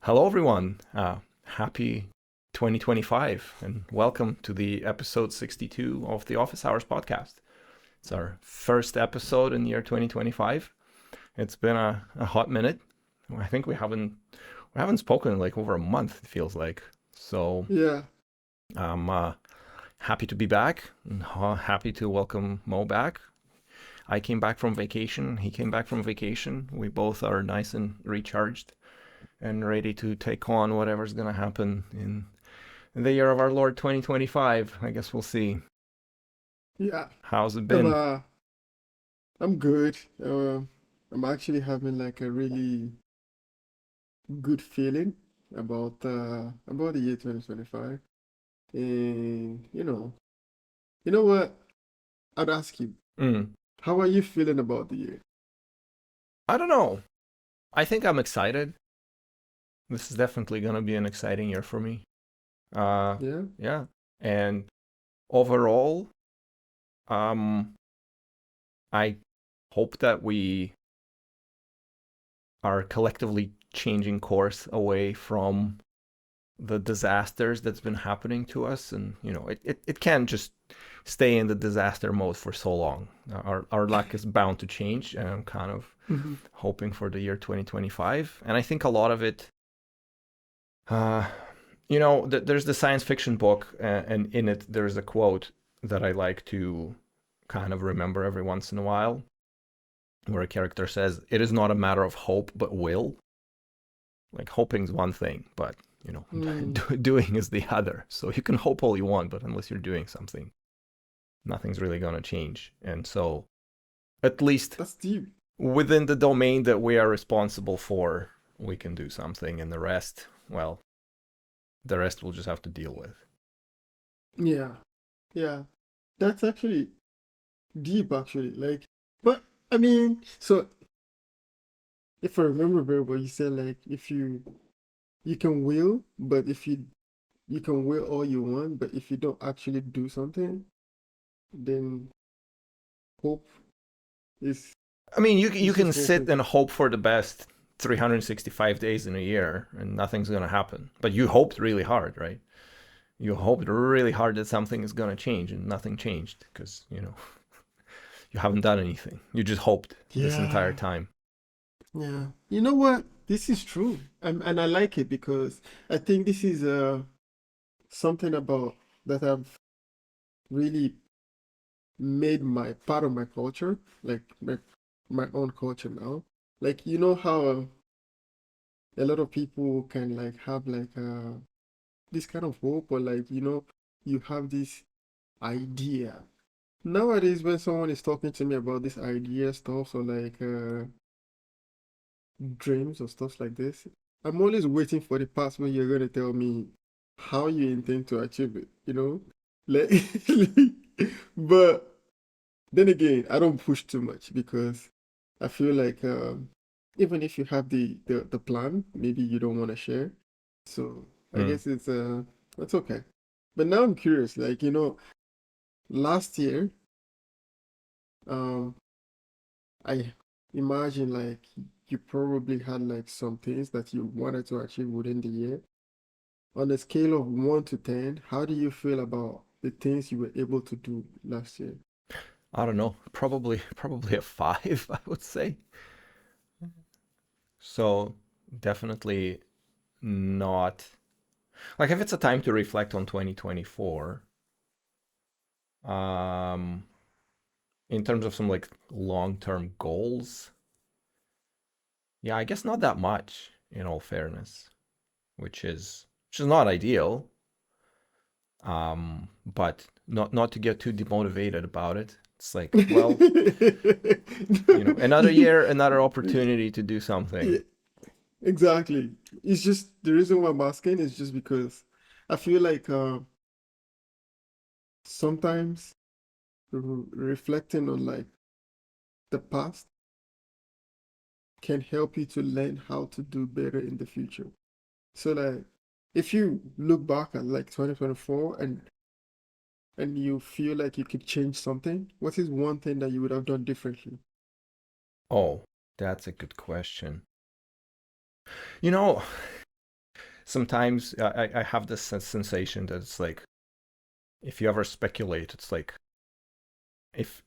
Hello, everyone. Happy 2025, and welcome to the episode 62 of the Office Hours podcast. It's our first episode in the year 2025. It's been a hot minute. I think we haven't spoken in like over a month. It feels like. So Yeah, I'm happy to be back and happy to welcome Mo back. I came back from vacation. He came back from vacation. We both are nice and recharged and ready to take on whatever's going to happen in the year of our Lord 2025. I guess we'll see. yeah. How's it I'm been? I'm good. I'm actually having like a really good feeling about the year 2025. And you know what? I'd ask you, Mm, how are you feeling about the year? I don't know. I think I'm excited. This is definitely going to be an exciting year for me. Uh, Yeah? yeah. And overall, um, I hope that we are collectively changing course away from the disasters that's been happening to us. And it can't just stay in the disaster mode for so long. Our luck is bound to change, and I'm kind of hmm hoping for the year 2025. And I think a lot of it, uh, there's the science fiction book, and in it there's a quote that I like to kind of remember every once in a while, where a character says, "It is not a matter of hope, but will." Like hoping's one thing, but Mm, doing is the other. So you can hope all you want, but unless you're doing something, nothing's really gonna change. And so, at least that's deep. within the domain that we are responsible for, we can do something, and the rest, well, the rest we'll just have to deal with. Yeah, yeah. That's actually deep actually. But I mean, so if I remember very well, you said like if you can will, but if you can will all you want, but if you don't actually do something, then hope is I mean, you is can just sit hoping. and hope for the best 365 days in a year, and nothing's gonna happen. But you hoped really hard, right? You hoped really hard that something is gonna change, and nothing changed because you haven't done anything. You just hoped this entire Yeah, time. yeah. You know what? This is true, and I like it because I think this is something about that I've really made my part of my culture, like my own culture now. Like you know how a lot of people can like have like this kind of hope or like you have this idea. Nowadays, when someone is talking to me about this idea stuff or like dreams or stuff like this, I'm always waiting for the part where you're gonna tell me how you intend to achieve it, you know? Like, but then again, I don't push too much because I feel like even if you have the plan, maybe you don't want to share. So I Mm. guess it's okay. But now I'm curious, like, last year, um, I imagine like you probably had like some things that you wanted to achieve within the year. On a scale of 1 to 10, how do you feel about the things you were able to do last year? I don't know. Probably a five, I would say. So definitely not like if it's a time to reflect on 2024. Um, in terms of some like long-term goals, yeah, I guess not that much. In all fairness, which is not ideal. But not to get too demotivated about it. It's like, well, another year, another opportunity to do something. Yeah, exactly. It's just the reason why I'm asking is just because I feel like sometimes reflecting on like the past can help you to learn how to do better in the future. So like if you look back at like 2024 and you feel like you could change something, what is one thing that you would have done differently? Oh, that's a good question. You know, sometimes I have this sensation that it's like, if you ever speculate, it's like, if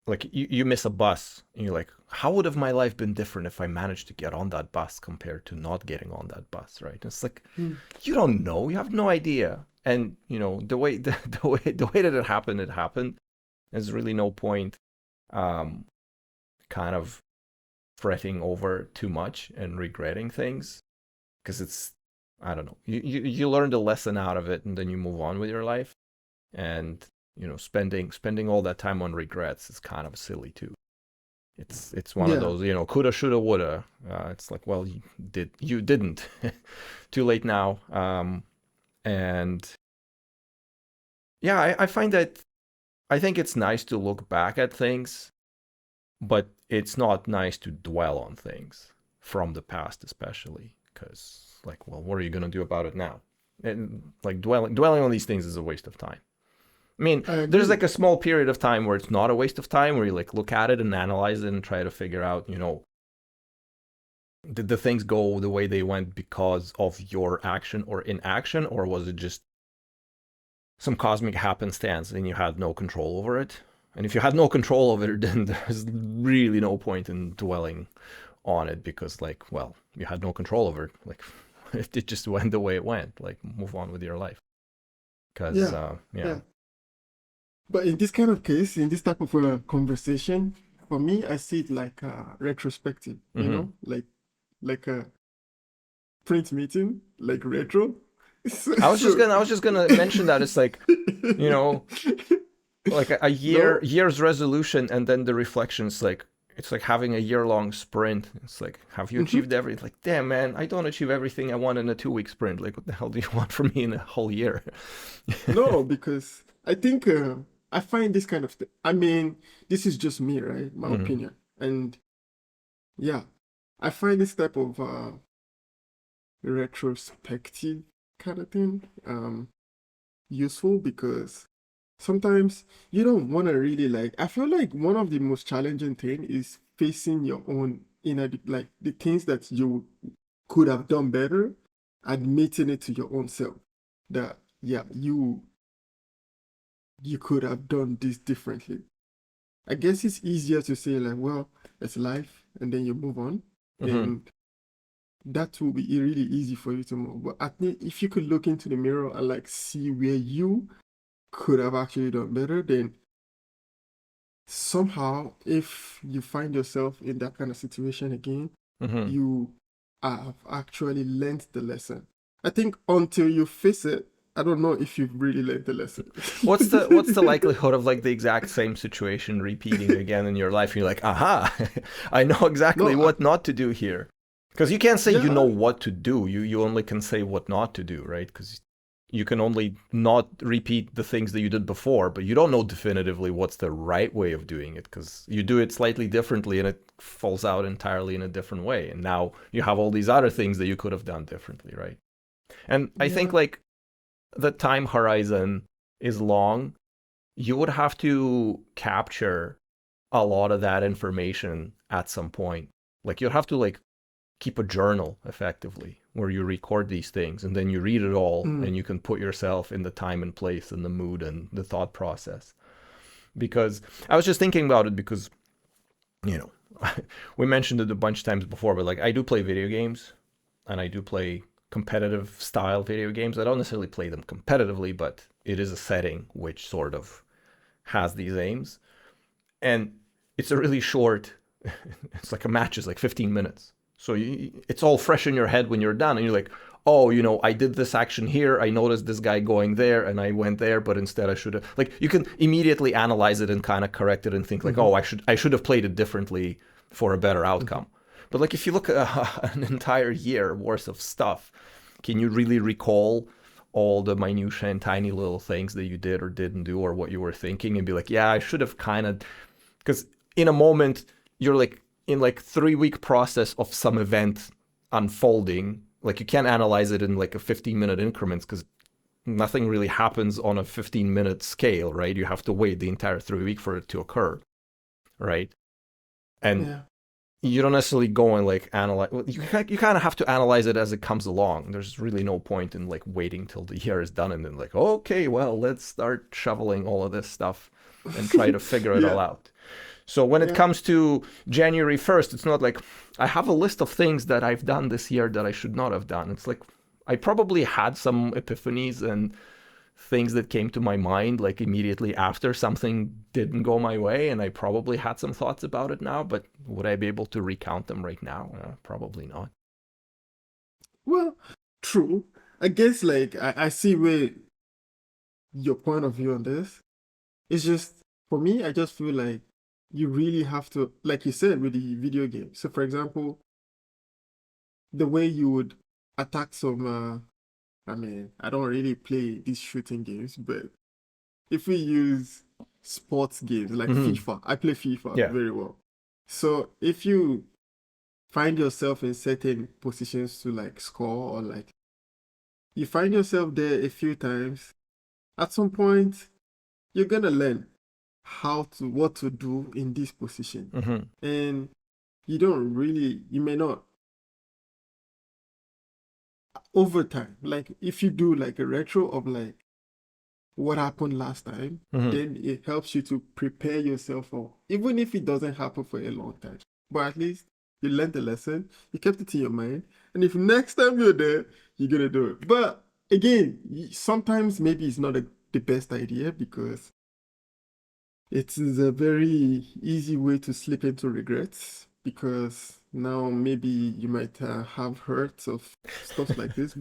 like you miss a bus and you're like, how would have my life been different if I managed to get on that bus compared to not getting on that bus, right? It's like, you don't know, you have no idea. And the way that it happened. There's really no point kind of fretting over too much and regretting things, because it's, I don't know, you learn the lesson out of it and then you move on with your life. And spending all that time on regrets is kind of silly too. It's one of those, coulda, shoulda, woulda. It's like, well, you didn't. Too late now. And yeah, I find that, I think it's nice to look back at things, but it's not nice to dwell on things from the past, especially, because, like, well, what are you gonna do about it now? And like dwelling on these things is a waste of time. I mean, there's like a small period of time where it's not a waste of time, where you like look at it and analyze it and try to figure out, did the things go the way they went because of your action or inaction, or was it just some cosmic happenstance and you had no control over it? And if you had no control over it, then there's really no point in dwelling on it, because, like, well, you had no control over it. Like, it just went the way it went. Like, move on with your life. Because, yeah. But in this kind of case, in this type of conversation, for me, I see it like a retrospective, like a print meeting, like retro. I was just gonna mention that it's like, like a year's resolution, and then the reflections, like, it's like having a year-long sprint. It's like, have you achieved everything? Like, damn, man, I don't achieve everything I want in a 2-week sprint. Like, what the hell do you want from me in a whole year? No, because I think I find this kind of thing. I mean, this is just me, right? My opinion. And yeah, I find this type of retrospective kind of thing useful, because sometimes you don't want to really, like, I feel like one of the most challenging thing is facing your own inner, like, the things that you could have done better, admitting it to your own self that, yeah, you could have done this differently. I guess it's easier to say, like, well, it's life, and then you move on. And that will be really easy for you to move. But I think if you could look into the mirror and, like, see where you could have actually done better, then somehow, if you find yourself in that kind of situation again, you have actually learned the lesson. I think until you face it, I don't know if you've really learned the lesson. What's the likelihood of, like, the exact same situation repeating again in your life? And you're like, aha, I know exactly what not to do here. Because you can't say you know what to do. You only can say what not to do, right? Because you can only not repeat the things that you did before, but you don't know definitively what's the right way of doing it, because you do it slightly differently and it falls out entirely in a different way. And now you have all these other things that you could have done differently, right? And I think, like, the time horizon is long. You would have to capture a lot of that information at some point. Like, you'd have to, like, keep a journal effectively where you record these things, and then you read it all, and you can put yourself in the time and place and the mood and the thought process. Because I was just thinking about it, because, we mentioned it a bunch of times before, but, like, I do play video games, and I do play competitive style video games. I don't necessarily play them competitively, but it is a setting which sort of has these aims. And it's a really short, it's like a match is like 15 minutes. So it's all fresh in your head when you're done, and you're like, oh, I did this action here, I noticed this guy going there, and I went there, but instead I should have, like, you can immediately analyze it and kind of correct it and think, like, oh, I should have played it differently for a better outcome. But, like, if you look at an entire year worth of stuff, can you really recall all the minutiae and tiny little things that you did or didn't do, or what you were thinking, and be like, yeah, I should have kind of, because in a moment you're like in like 3-week process of some event unfolding. Like, you can't analyze it in like a 15-minute increments, because nothing really happens on a 15-minute scale, right? You have to wait the entire 3 week for it to occur, right? And you don't necessarily go and like analyze. You kind of have to analyze it as it comes along. There's really no point in like waiting till the year is done and then like, okay, well, let's start shoveling all of this stuff and try to figure it all Yeah, out. So when it yeah. comes to January 1st, it's not like I have a list of things that I've done this year that I should not have done. It's like I probably had some epiphanies and things that came to my mind like immediately after something didn't go my way, and I probably had some thoughts about it now, but would I be able to recount them right now? Probably not. Well, true. I guess like I see where your point of view on this. It's just for me, I just feel like you really have to, like you said, with the video game. So for example, the way you would attack some I mean, I don't really play these shooting games, but if we use sports games like Mm-hmm. FIFA, I play FIFA Yeah. very well. So if you find yourself in certain positions to like score or like you find yourself there a few times, at some point you're gonna learn what to do in this position. Mm-hmm. And you may not over time. Like if you do like a retro of like what happened last time, Mm-hmm. then it helps you to prepare yourself for even if it doesn't happen for a long time. But at least you learned the lesson, you kept it in your mind, and if next time you're there, you're gonna do it. But again, sometimes maybe it's not the best idea because it is a very easy way to slip into regrets because now maybe you might have hurts of stuff like this,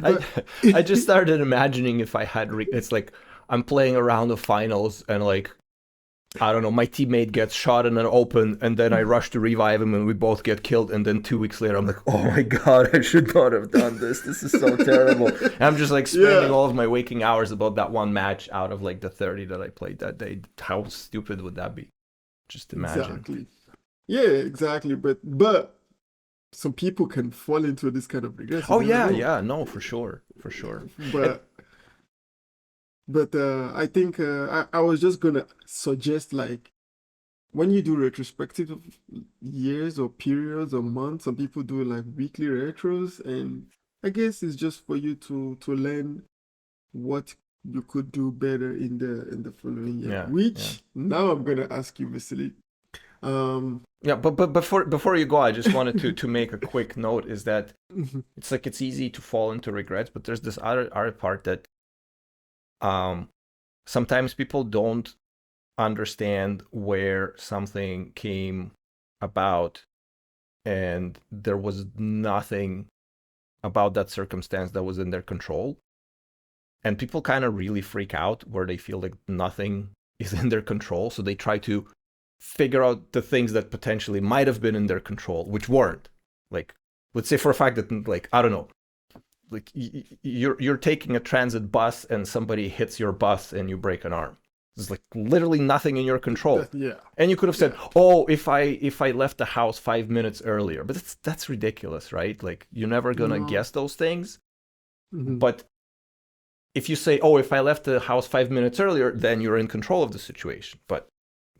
I but I just started imagining if I had it's like I'm playing a round of finals and like I don't know, my teammate gets shot in an open, and then I rush to revive him, and we both get killed. And then 2 weeks later, I'm like, oh my god, I should not have done this. This is so terrible. And I'm just like spending yeah, all of my waking hours about that one match out of like the 30 that I played that day. How stupid would that be? Just imagine. exactly. Yeah, exactly. But some people can fall into this kind of regrets. You Oh never yeah, know. yeah, no, for sure, for sure. And But I think I was just gonna suggest like when you do retrospective of years or periods or months, some people do like weekly retros, and I guess it's just for you to learn what you could do better in the following year. yeah, yeah. Which now I'm gonna ask you, Vasily. Um, Yeah, but before you go, I just wanted to make a quick note is that it's like it's easy to fall into regrets, but there's this other part that um sometimes people don't understand where something came about, and there was nothing about that circumstance that was in their control. And people kind of really freak out where they feel like nothing is in their control, so they try to figure out the things that potentially might have been in their control, which weren't. Like, let's say for a fact that, like, I don't know, like you're taking a transit bus and somebody hits your bus and you break an arm. There's like literally nothing in your control. yeah, And you could have said, yeah. "Oh, if I left the house 5 minutes earlier," but that's ridiculous, right? Like you're never gonna No. guess those things. Mhm. But if you say, "Oh, if I left the house 5 minutes earlier," then you're in control of the situation. But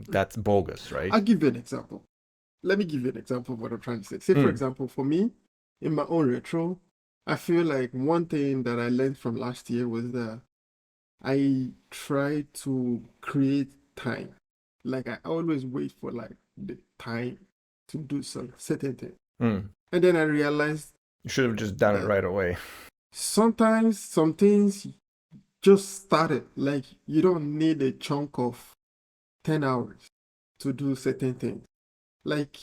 that's bogus, right? I'll give you an example. Let me give you an example of what I'm trying to say. Say, for Mm. example, for me, in my own retro, I feel like one thing that I learned from last year was that I try to create time. Like I always wait for like the time to do some certain thing. Mm. And then I realized You should have just done it that right away. sometimes some things just started. Like you don't need a chunk of 10 hours to do certain things. Like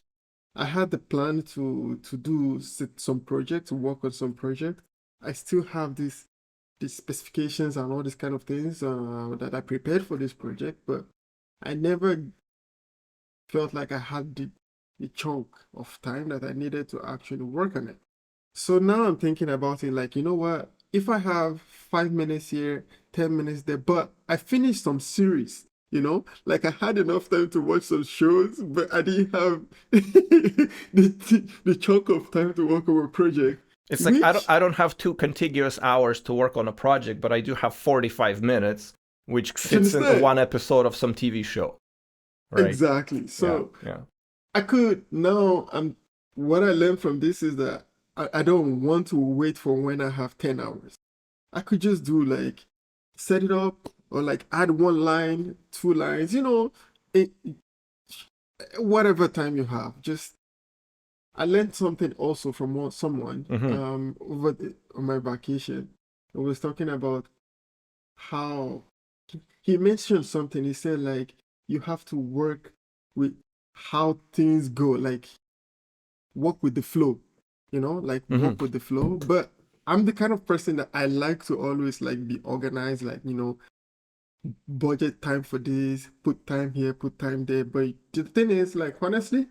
I had the plan to do some project, to work on some project. I still have these specifications and all these kind of things that I prepared for this project, but I never felt like I had the chunk of time that I needed to actually work on it. So now I'm thinking about it like, you know what? If I have 5 minutes here, 10 minutes there, but I finished some series, like I had enough time to watch some shows, but I didn't have the chunk of time to work on a project, It's like which, I don't have 2 contiguous hours to work on a project, but I do have 45 minutes, which you fits in understand? one episode of some TV show, right? Exactly. Yeah, So yeah. I could now. What I learned from this is that I don't want to wait for when I have 10 hours. I could just do like set it up or like add one line, 2 lines, it, whatever time you have. Just I learned something also from someone Hmm. on my vacation. I was talking about how he mentioned something. He said like you have to work with how things go, like work with the flow, like Hmm. work with the flow. But I'm the kind of person that I like to always like be organized, like, budget time for this, put time here, put time there. But the thing is, like, honestly,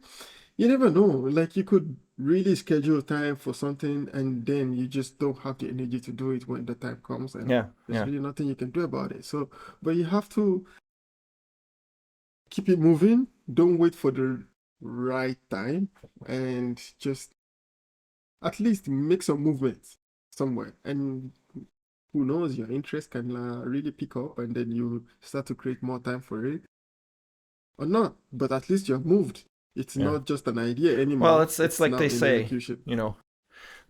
you never know. Like, you could really schedule time for something and then you just don't have the energy to do it when the time comes, and Yeah, there's yeah. really nothing you can do about it. So, but you have to keep it moving. Don't wait for the right time and just at least make some movements somewhere. And who knows, your interest can really pick up and then you start to create more time for it or not. But at least you've moved. It's Yeah. not just an idea Well, anymore, it's it's like now they in say, execution. you know,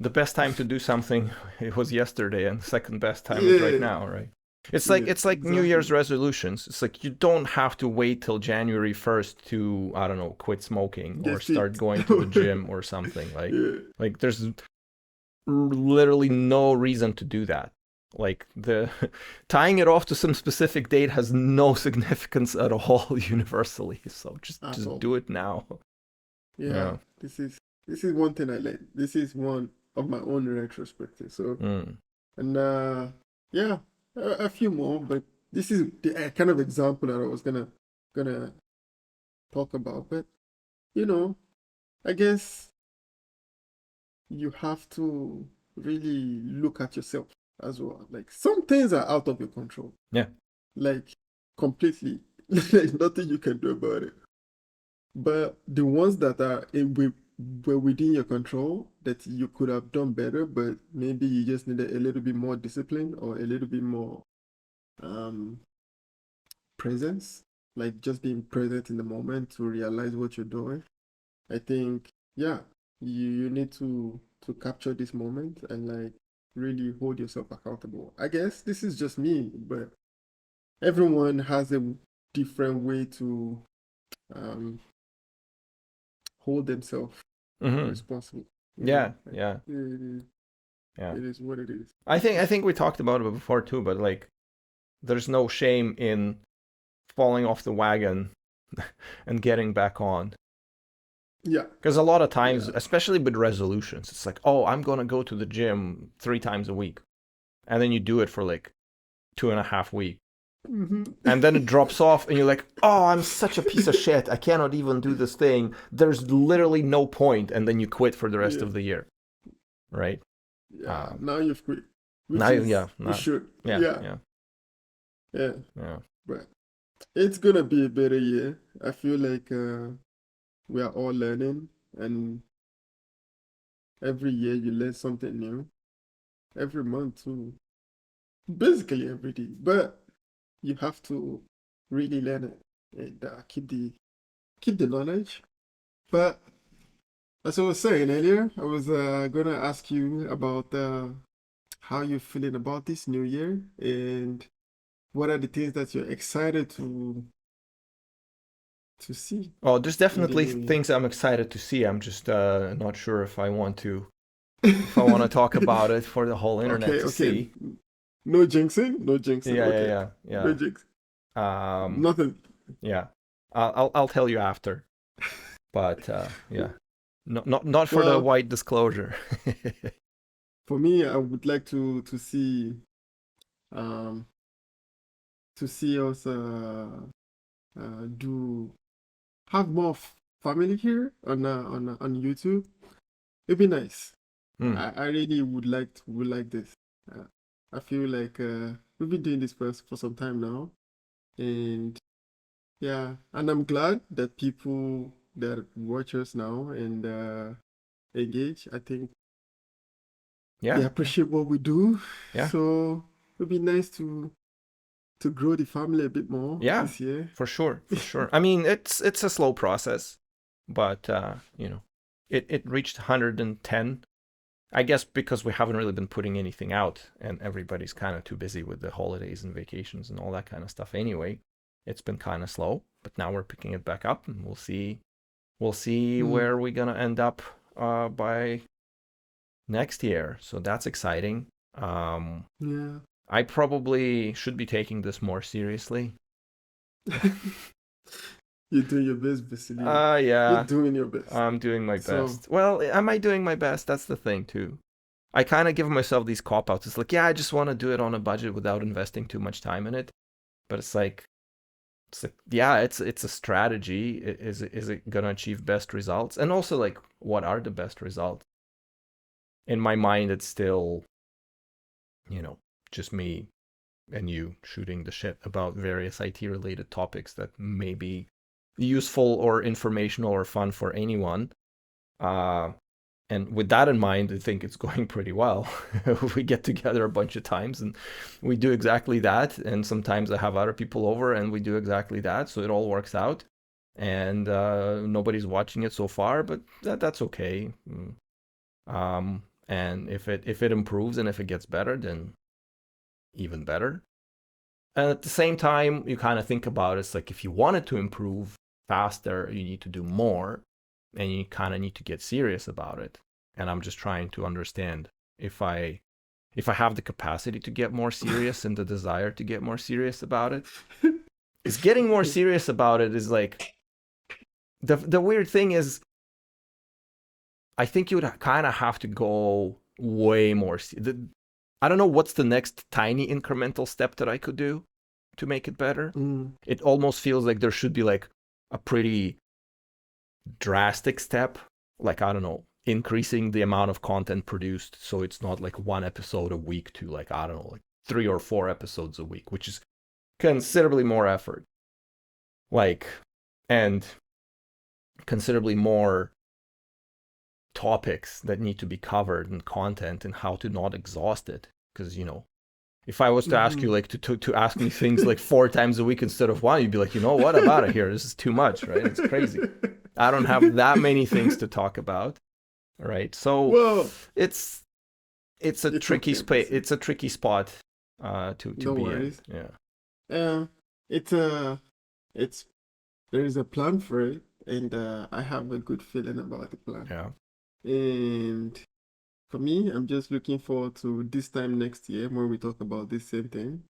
the best time to do something it was yesterday, and the second best time is right Yeah, now, right? It's like yeah, it's like New exactly. Year's resolutions. It's like you don't have to wait till January 1st to, I don't know, quit smoking or Get start fit. going to the gym or something. Yeah, Like there's literally no reason to do that. Like the tying it off to some specific date has no significance at all universally. So at just all. do it now. Yeah, Yeah. this is one thing I like. This is one of my own retrospective. So, Mm. and yeah, a few more, but this is the kind of example that I was gonna talk about. But you know, I guess you have to really look at yourself as well. Like some things are out of your control, Yeah. like completely. There's nothing you can do about it. But the ones that were within your control that you could have done better, but maybe you just needed a little bit more discipline or a little bit more um, presence, like just being present in the moment to realize what you're doing. I think, yeah, you need to capture this moment and like really hold yourself accountable. I guess this is just me, but everyone has a different way to um, hold themselves Hmm. responsible. Yeah. Like, Yeah. it Yeah. it is what it is. I think we talked about it before too, but like there's no shame in falling off the wagon and getting back on. Yeah, Because a lot of times, yeah. especially with resolutions, it's like, oh, I'm gonna go to the gym 3 times a week, and then you do it for like 2.5 weeks, Hmm. and then it drops off, and you're like, oh, I'm such a piece of shit. I cannot even do this thing. There's literally no point, and then you quit for the rest Yeah, of the year, right? yeah. Um, Now you've quit, now, which yeah, is you not, should. yeah, Yeah, yeah, yeah. yeah. But it's gonna be a better year. I feel like we are all learning, and every year you learn something new. Every month too, basically every day. But you have to really learn it and keep the knowledge. But as I was saying earlier, I was gonna ask you about how you're feeling about this new year and what are the things that you're excited to see Oh, there's in the definitely new year. things I'm excited to see. I'm just not sure if I want to talk about it for the whole internet Okay, to okay. see. No jinxing, no jinxing. Yeah, Okay, yeah, no yeah, jinx. yeah. Nothing. Yeah. I'll tell you after. But yeah, not for the Well, white disclosure. for me, I would like um to see us do have more family here on YouTube. It'd be nice. Hmm. I really would like this. Uh, I feel like we've been doing this for some time now, and yeah, and I'm glad that people that watch us now and engage. I think they Yeah, yeah, appreciate what we do. yeah, So it'd be nice to grow the family a bit more yeah. this year. For sure, for sure. I mean, it's a slow process. but it reached 110. I guess because we haven't really been putting anything out, and everybody's kind of too busy with the holidays and vacations and all that kind of stuff anyway. It's been kind of slow, but now we're picking it back up, and we'll see where we're gonna end up by next year. So that's exciting. Yeah. I probably should be taking this more seriously. You're doing your best, Vasili. You're Yeah, doing your best. I'm doing my So, best. Well, am I doing my best? That's the thing too. I kind of give myself these cop outs. It's like, yeah, I just want to do it on a budget without investing too much time in it. But it's like, yeah, it's a strategy. Is it gonna achieve best results? And also, like, what are the best results? In my mind, it's still, just me and you shooting the shit about various IT related topics that may be useful or informational or fun for anyone. And with that in mind, I think it's going pretty well. We get together a bunch of times and we do exactly that. And sometimes I have other people over and we do exactly that. So it all works out. And nobody's watching it so far, but that's okay. And if it improves and if it gets better, then even better. And at the same time, you kind of think about it. It's like if you want it to improve faster, you need to do more, and you kind of need to get serious about it. And I'm just trying to understand if I have the capacity to get more serious and the desire to get more serious about it. Is getting more serious about it is like the weird thing is I think you would kind of have to go way more. I don't know what's the next tiny incremental step that I could do to make it better. It almost feels like there should be like a pretty drastic step, like, I don't know, increasing the amount of content produced so it's not like one episode a week to, like, I don't know, like 3 or 4 episodes a week, which is considerably more effort. Like, and considerably more topics that need to be covered and content and how to not exhaust it. Because, if I was to ask you like to ask me things like 4 times a week instead of 1, you'd be like, you know what, I'm out of here. This is too much, right? It's crazy. I don't have that many things to talk about, right? So well, it's a tricky space. It's a tricky spot to be worries. in. Yeah. It's there is a plan for it, and I have a good feeling about the plan. Yeah. And for me, I'm just looking forward to this time next year when we talk about this same thing,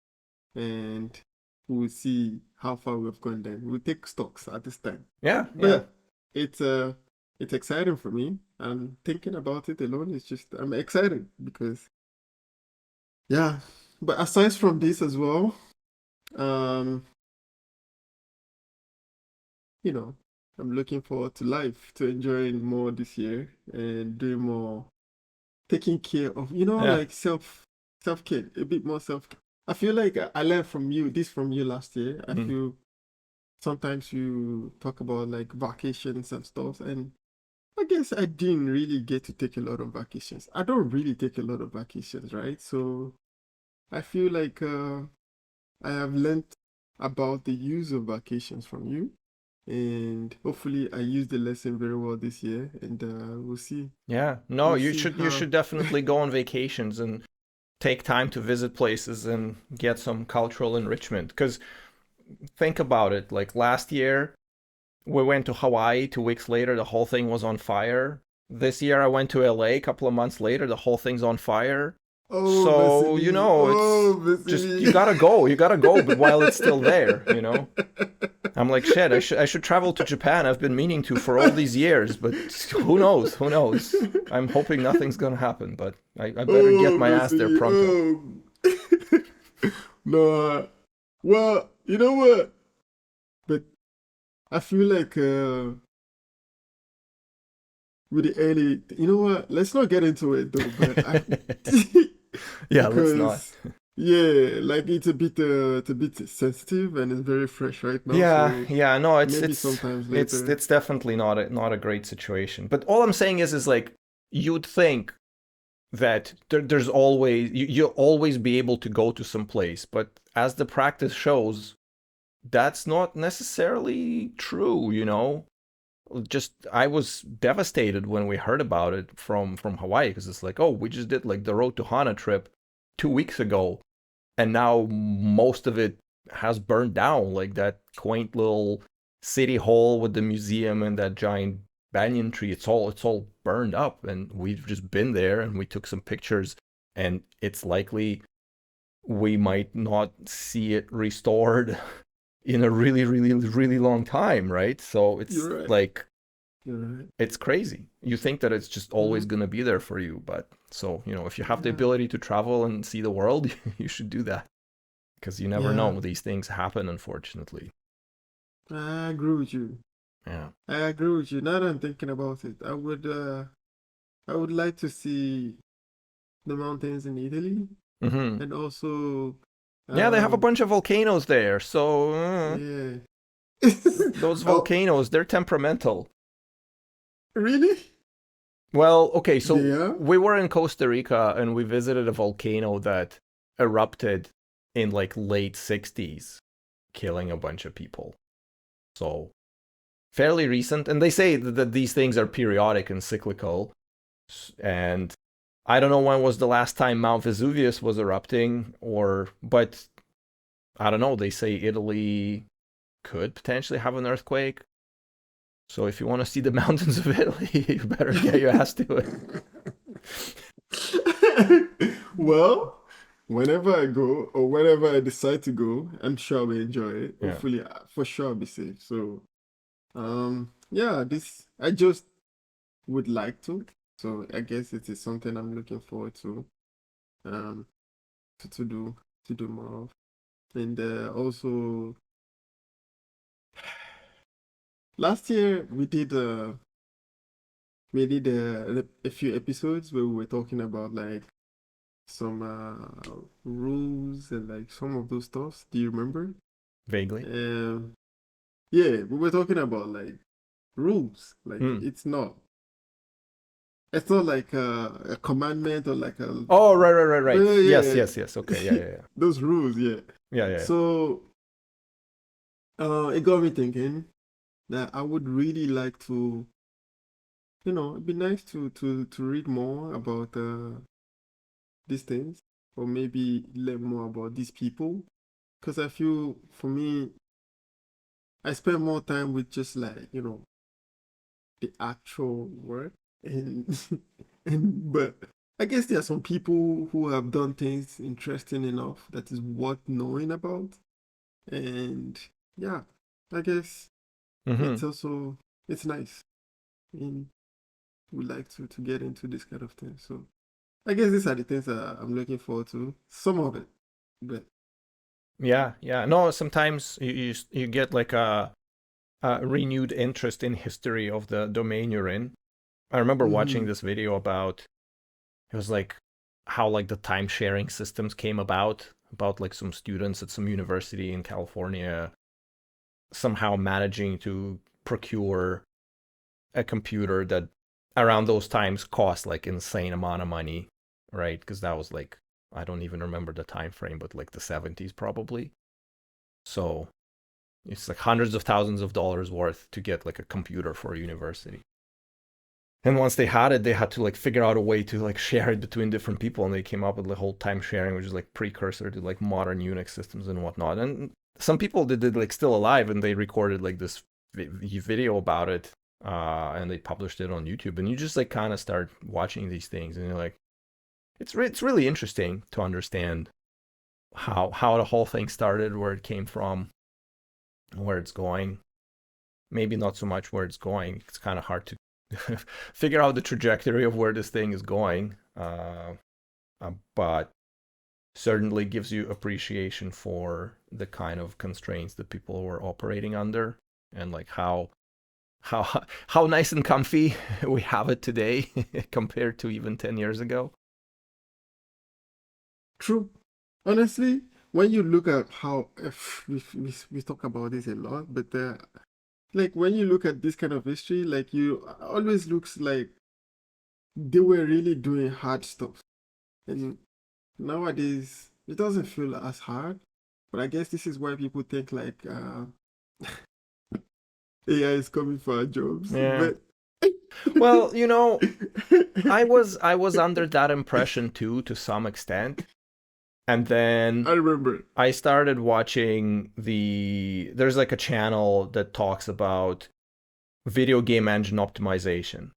and we'll see how far we've gone. Then we'll take stocks at this time. Yeah. But it's exciting for me. I'm thinking about it alone. It's just I'm excited because yeah. But aside from this as well, I'm looking forward to life, to enjoying more this year and doing more, taking care of, like self-care, a bit more self-care. I feel like I learned from you last year. I feel sometimes you talk about like vacations and stuff, and I guess I didn't really get to take a lot of vacations. I don't really take a lot of vacations, right? So I feel like I have learned about the use of vacations from you. And hopefully I use the lesson very well this year, and we'll see. Yeah. No, We'll you see should how... definitely go on vacations and take time to visit places and get some cultural enrichment. Because think about it, like last year we went to Hawaii, 2 weeks later the whole thing was on fire. This year I went to LA, a couple of months later the whole thing's on fire. Oh, So, Vasili. it's just you gotta go, but while it's still there, I'm like, shit, I should travel to Japan. I've been meaning to for all these years, but who knows? I'm hoping nothing's gonna happen, but I better get my ass there pronto. No, well, you know what? But I feel like with the early, you know what? Let's not get into it though. But yeah, let's not. Yeah, like it's a bit sensitive and it's very fresh right now. Yeah, so yeah, no, maybe sometimes later. it's definitely not a great situation. But all I'm saying is like you'd think that there's always you'll always be able to go to some place, but as the practice shows, that's not necessarily true. just I was devastated when we heard about it from Hawaii, because it's like, oh, we just did like the Road to Hana trip 2 weeks ago, and now most of it has burned down. Like that quaint little city hall with the museum and that giant banyan tree. It's all burned up, and we've just been there and we took some pictures, and it's likely we might not see it restored in a really, really, really long time, right? So it's You're right. like You're right. it's crazy. You think that it's just always Mm, gonna be there for you, but so if you have the yeah. ability to travel and see the world, you should do that, because you never Yeah. know, these things happen, unfortunately. I agree with you. Yeah. I agree with you. Now that I'm thinking about it, I would like to see the mountains in Italy Hmm. and also Yeah, they have a um bunch of volcanoes there, so yeah. those Oh, volcanoes, they're temperamental. really? Well, okay, They so are? we were in Costa Rica and we visited a volcano that erupted in like late 60s, killing a bunch of people. So fairly recent, and they say that these things are periodic and cyclical. And I don't know when was the last time Mount Vesuvius was erupting, but I don't know. They say Italy could potentially have an earthquake. So if you want to see the mountains of Italy, you better get your ass to it. Well, whenever I go or whenever I decide to go, I'm sure I'll enjoy it. Yeah, Hopefully, for sure I'll be safe. So, yeah, this I just would like to. So I guess it is something I'm looking forward um, to do more of. And also, last year we did a few episodes where we were talking about like some rules and like some of those stuffs. Do you remember? vaguely. Um, yeah, we were talking about like rules. Like Mm. it's not like a commandment or like Oh, right, right, right, right. well, Yes, yeah, yes, yes. Okay, yeah, yeah, yeah, those rules, yeah. yeah, yeah. So it got me thinking that I would really like to, it'd be nice to read more about these things or maybe learn more about these people because I feel for me I spend more time with just like the actual work and but I guess there are some people who have done things interesting enough that is worth knowing about and yeah I guess Mm-hmm. it's also it's nice and we like to get into this kind of thing so I guess these are the things that I'm looking forward to some of it but Yeah, yeah. No, sometimes you get like a renewed interest in history of the domain you're in. I remember watching mm-hmm. this video about, it was like how like the time sharing systems came about like some students at some university in California somehow managing to procure a computer that around those times cost like insane amount of money, right? Because that was like, I don't even remember the time frame, but like the 70s probably. So it's like hundreds of thousands of dollars worth to get like a computer for a university. And once they had it, they had to like figure out a way to like share it between different people, and they came up with the whole time sharing, which is like precursor to like modern Unix systems and whatnot. And some people did like still alive, and they recorded like this video about it, and they published it on YouTube. And you just like kind of start watching these things, and you're like, it's really interesting to understand how the whole thing started, where it came from, where it's going. Maybe not so much where it's going. It's kind of hard to figure out the trajectory of where this thing is going, but certainly gives you appreciation for the kind of constraints that people were operating under, and like how nice and comfy we have it today compared to even 10 years ago. True. Honestly, when you look at how if we talk about this a lot, but like when you look at this kind of history, like you always looks like they were really doing hard stuff. And nowadays it doesn't feel as hard. But I guess this is why people think like AI is coming for our jobs, Yeah. but Well, I was under that impression too, to some extent. And then I remember. I started watching there's like a channel that talks about video game engine optimization.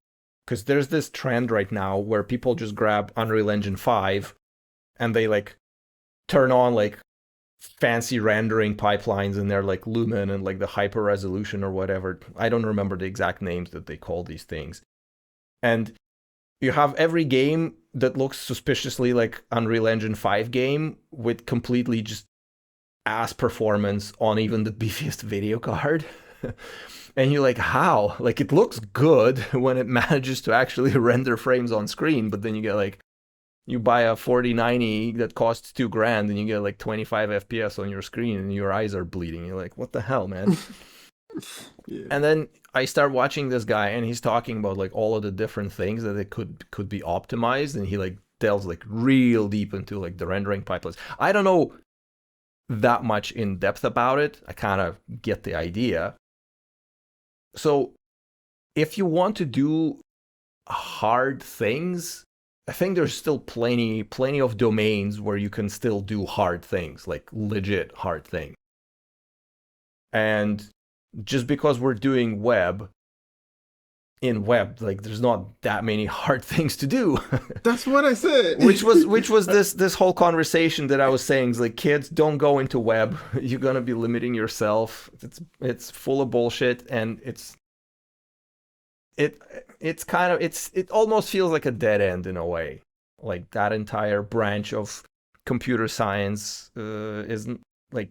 Because there's this trend right now where people just grab Unreal Engine 5 and they like turn on like fancy rendering pipelines in there, like Lumen and like the hyper resolution or whatever. I don't remember the exact names that they call these things. And you have every game that looks suspiciously like Unreal Engine 5 game with completely just ass performance on even the beefiest video card. And you're like, how? Like, it looks good when it manages to actually render frames on screen, but then you get like, you buy a 4090 that costs $2,000 and you get like 25 FPS on your screen and your eyes are bleeding. You're like, what the hell, man? Yeah. And then I start watching this guy and he's talking about like all of the different things that it could be optimized, and he like delves like real deep into like the rendering pipelines. I don't know that much in depth about it. I kind of get the idea. So if you want to do hard things, I think there's still plenty of domains where you can still do hard things, like legit hard things. And just because we're doing web, in web, like there's not that many hard things to do. That's what I said. which was this whole conversation that I was saying is like, kids, don't go into web. You're gonna be limiting yourself. It's full of bullshit, and it almost feels like a dead end in a way. Like that entire branch of computer science isn't like,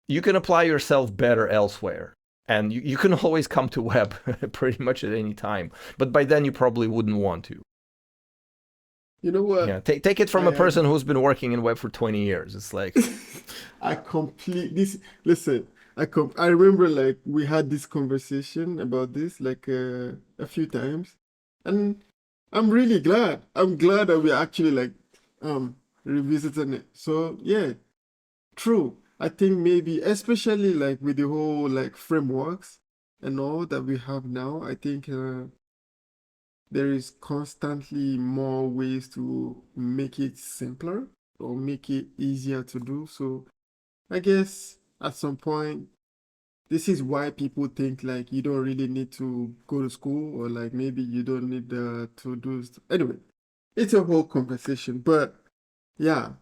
you can apply yourself better elsewhere. And you can always come to web pretty much at any time. But by then you probably wouldn't want to. You know what? Yeah, take it from a person who's been working in web for 20 years. It's like, I complete this. Listen, I remember like we had this conversation about this like a few times, and I'm really glad. I'm glad that we're actually like revisiting it. So yeah, true. I think maybe especially like with the whole like frameworks and all that we have now, I think there is constantly more ways to make it simpler or make it easier to do. So I guess at some point, this is why people think like you don't really need to go to school, or like maybe you don't need to do. Anyway, it's a whole conversation. But yeah,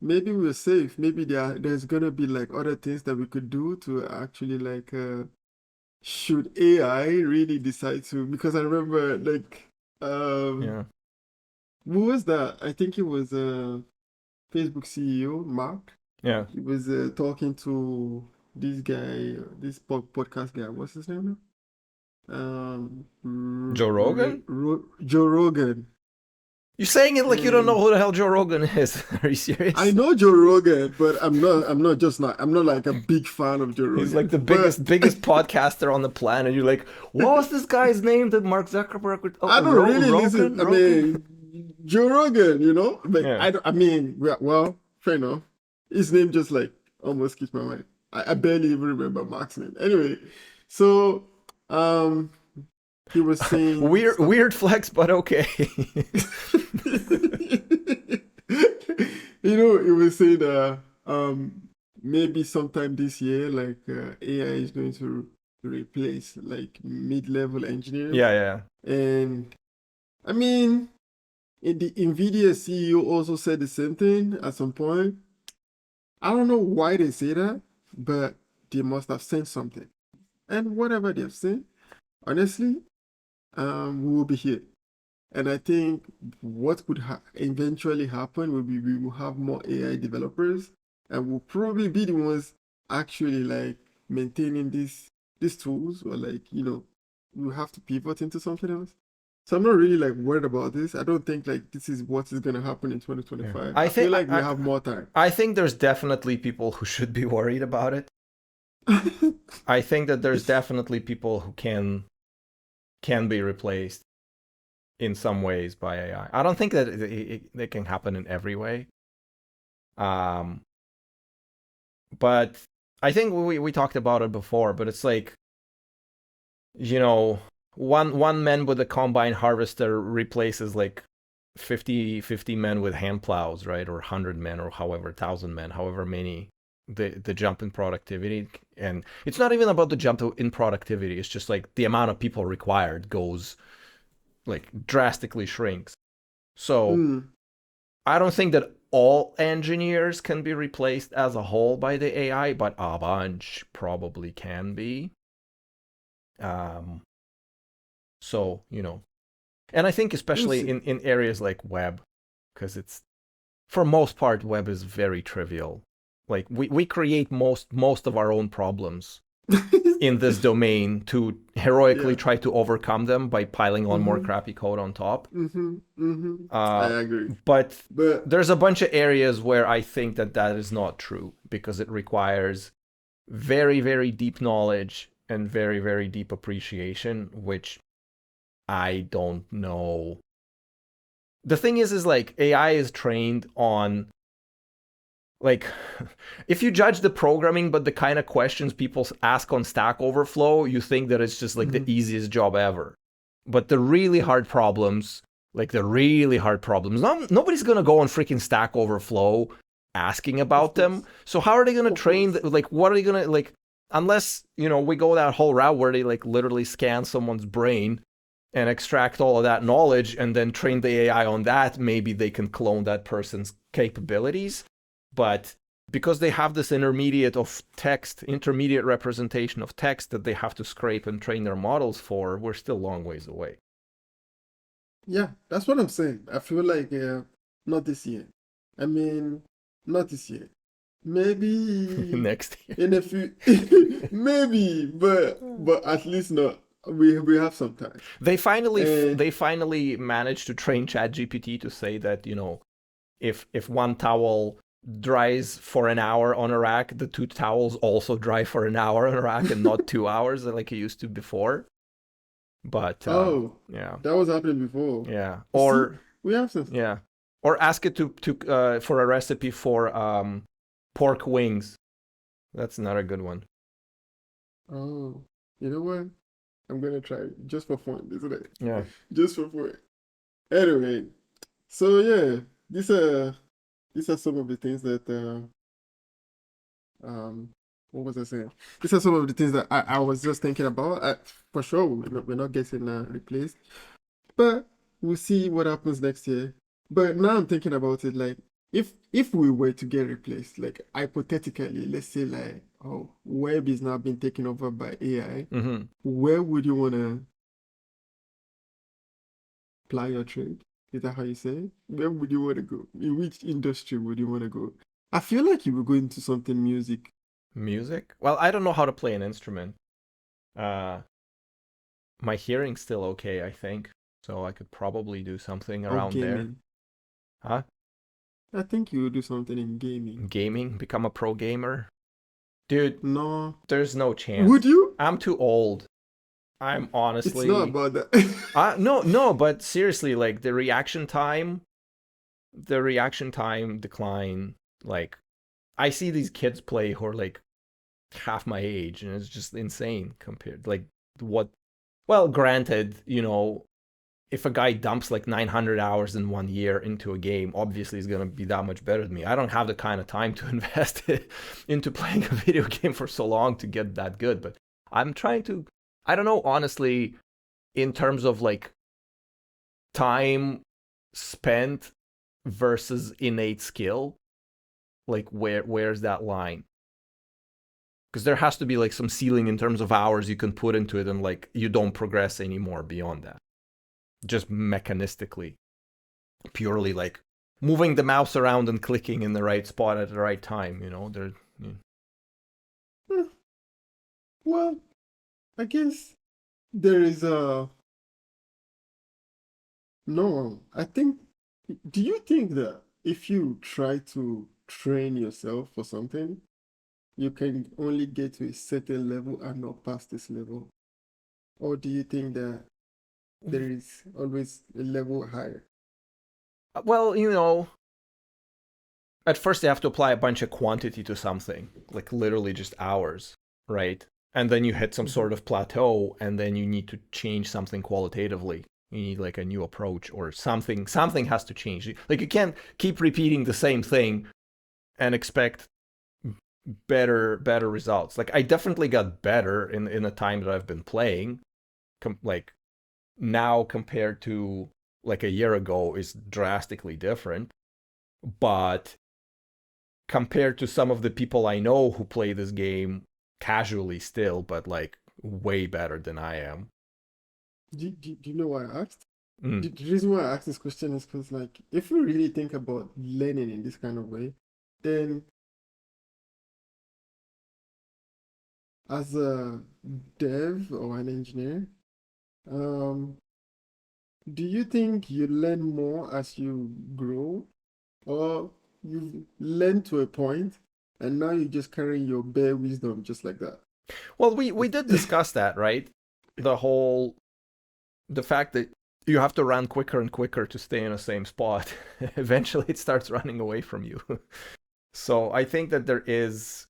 maybe we're safe. Maybe there's gonna be like other things that we could do to actually like should AI really decide to? Because I remember like yeah, who was that? I think it was Facebook CEO Mark. yeah. He was talking to this guy, this podcast guy. What's his name now? Joe Rogan? Joe Rogan. You're saying it like you don't know And who the hell Joe Rogan is. Are you I serious? know Joe Rogan, but I'm not like a big fan of Joe He's like Rogan. the But biggest podcaster on the planet. You're like, what was this guy's name that Mark Zuckerberg would, I don't really listen. I Rogan? mean, Joe Rogan, like Yeah. I mean, well, fair enough. His name just like almost skipped my mind. I barely even remember Mark's name. Anyway, so he was saying stuff. Weird flex, but okay. He was saying maybe sometime this year, like AI is going to replace like mid-level engineers. Yeah, yeah. And I mean, the Nvidia CEO also said the same thing at some point. I don't know why they say that, but they must have seen something. And whatever they've seen, honestly, we will be here. And I think what could eventually happen will be we will have more AI developers, and we'll probably be the ones actually like maintaining these tools, or like we'll have to pivot into something else. So I'm not really like worried about this. I don't think like this is what is gonna happen in Yeah. 2025. I I feel think like we have more time. I think there's definitely people who should be worried about it. I think that there's definitely people who can be replaced in some ways by AI. I don't think that it can happen in every way. But I think we talked about it before, but it's like you know, one man with a combine harvester replaces like 50 men with hand plows, right? Or 100 men, or however 1,000 men, however many. The jump in productivity, and it's not even about the jump in productivity. It's just like the amount of people required goes like drastically shrinks. So Mm, I don't think that all engineers can be replaced as a whole by the AI, but a bunch probably can be. Um, so, and I think we'll especially see. in areas like web, because it's, for most part, web is very trivial. Like we create most of our own problems in this domain to heroically Yeah. try to overcome them by piling on more Mm-hmm. crappy code on top. Mm-hmm. Mm-hmm. I Uh, agree. but But there's a bunch of areas where I think that that is not true because it requires very, very deep knowledge and very, very deep appreciation, which I don't know. The thing is like AI is trained on like if you judge the programming but the kind of questions people ask on Stack Overflow, you think that it's just like the mhm, easiest job ever. But the really hard problems, like the really hard problems, nobody's gonna go on freaking Stack Overflow asking of about them. course. So how are they gonna Of train? course. Like, what are they gonna like? Unless we go that whole route where they like literally scan someone's brain and extract all of that knowledge and then train the AI on that, maybe they can clone that person's capabilities. But because they have this intermediate representation of text that they have to scrape and train their models for, we're still a long ways away. Yeah, that's what I'm saying. I feel like not this year. I mean, not this year. Maybe Next year. in a few, maybe, but at least not. We have some time. And they finally managed to train ChatGPT to say that, if one towel dries for an hour on a rack, the two towels also dry for an hour on a rack and not 2 hours like it used to before. But oh, yeah, that was happening before. yeah, You see, or we have some. yeah, or ask it to for a recipe for pork wings. That's another good one. Oh, you know what? I'm gonna try it just for fun, isn't it? Yeah, Just for fun. Anyway, so yeah, these are these are some of the things that what was I saying? These are some of the things that I was just thinking about. For sure, we're not getting replaced, but we'll see what happens next year. But now I'm thinking about it like if we were to get replaced, like hypothetically, let's say like oh, web is now being taken over by AI, mm-hmm. where would you wanna ply your trade? Is that how you say it? Where would you want to go? In which industry would you want to go? I feel like you would go into something music Music. Well, I don't know how to play an instrument. Uh, my hearing's still okay, I think, so I could probably do something or around there. gaming. Huh? I think you would do something in gaming. Gaming? Become a pro gamer? Dude, No. there's no Would chance. you? I'm too old. I'm It's not honestly. about that. No, no, but seriously, like the reaction time decline. Like, I see these kids play who are like half my age, and it's just insane compared. Like, what? Well, granted, if a guy dumps like 900 hours in 1 year into a game, obviously he's gonna be that much better than me. I don't have the kind of time to invest into playing a video game for so long to get that good, but I'm trying to. I don't know, honestly, in terms of like time spent versus innate skill, like where's that line? Because there has to be like some ceiling in terms of hours you can put into it, and like you don't progress anymore beyond that. Just mechanistically, purely like moving the mouse around and clicking in the right spot at the right time. There. Well, I guess there is a no. I think. Do you think that if you try to train yourself for something, you can only get to a certain level and not past this level? Or do you think that there is always a level higher? Well, at first they have to apply a bunch of quantity to something, like literally just hours, right? and then you hit some Mm-hmm. sort of plateau, and then you need to change something qualitatively. You need like a new approach or something. Something has to change. Like you can't keep repeating the same thing and expect better results. Like I definitely got better in the time that I've been playing. Like now compared to like a year ago is drastically different. But compared to some of the people I know who play this game casually still, but like way better than I am. Do you know why I asked? Mm. The reason why I asked this question is because, like, if we really think about learning in this kind of way, then as a dev or an engineer, um, do you think you learn more as you grow, or you've learned to a point and now you're just carrying your bare wisdom just like that? Well, we did discuss that, right? The whole the fact that you have to run quicker and quicker to stay in the same spot. Eventually, it starts running away from you. So I think that there is,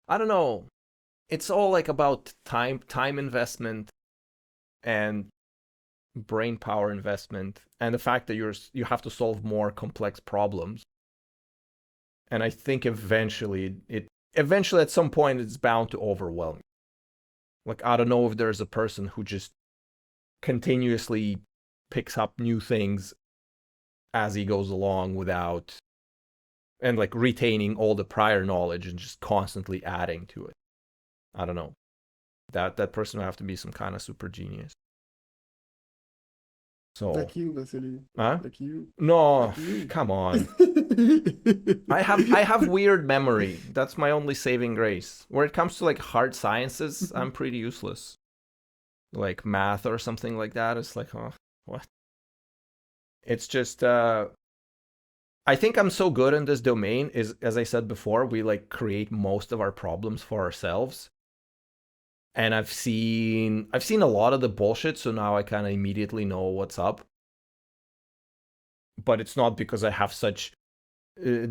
I don't know, it's all like about time investment and brain power investment, and the fact that you have to solve more complex problems. And I think eventually at some point it's bound to overwhelm you. Like I don't know if there's a person who just continuously picks up new things as he goes along without and like retaining all the prior knowledge and just constantly adding to it. I don't know. That person would have to be some kind of super genius. So, Like you, Vasily. huh? Like you. No, Like you. come on. I have weird memory. That's my only saving grace. Where it comes to like hard sciences, I'm pretty useless. Like math or something like that, it's like, oh, what? It's just I think I'm so good in this domain is as I said before, we like create most of our problems for ourselves. And I've seen a lot of the bullshit, so now I kind of immediately know what's up. But it's not because I have such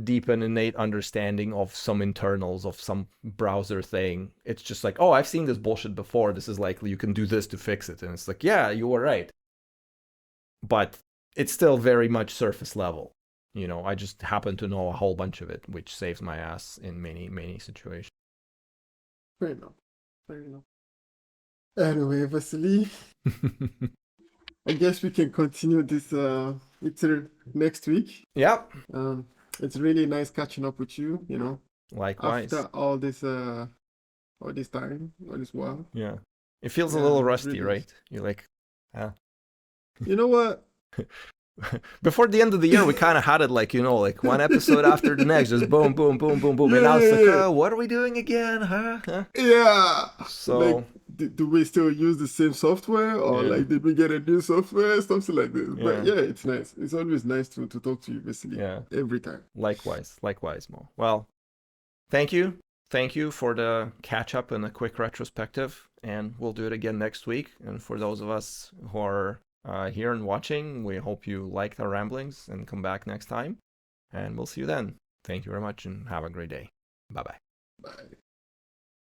deep and innate understanding of some internals of some browser thing. It's just like, oh, I've seen this bullshit before. This is likely you can do this to fix it, and it's like, yeah, you were right. But it's still very much surface level. I just happen to know a whole bunch of it, which saves my ass in many situations. Fair enough. Fair enough. Anyway, Vasily, I guess we can continue this next week. Yep. Um, it's really nice catching up with you, after Likewise. all this time, all this while. Yeah. It feels a Yeah, little it's rusty, really. right? You're like, ah. You know what? Before the end of the year, we kind of had it like, like one episode after the next, just boom, boom, boom, boom, boom. And Yeah, now it's yeah, like, yeah. what are we doing again? Huh? Yeah. Like, So, do we still use the same software, or yeah, like did we get a new software, something like this? But yeah, yeah, it's nice. It's always nice to talk to you, basically, yeah. every time. Likewise, Mo. Well, thank you. Thank you for the catch up and the quick retrospective. And we'll do it again next week. And for those of us who are here and watching, we hope you liked our ramblings and come back next time. And we'll see you then. Thank you very much and have a great day. Bye bye. Bye.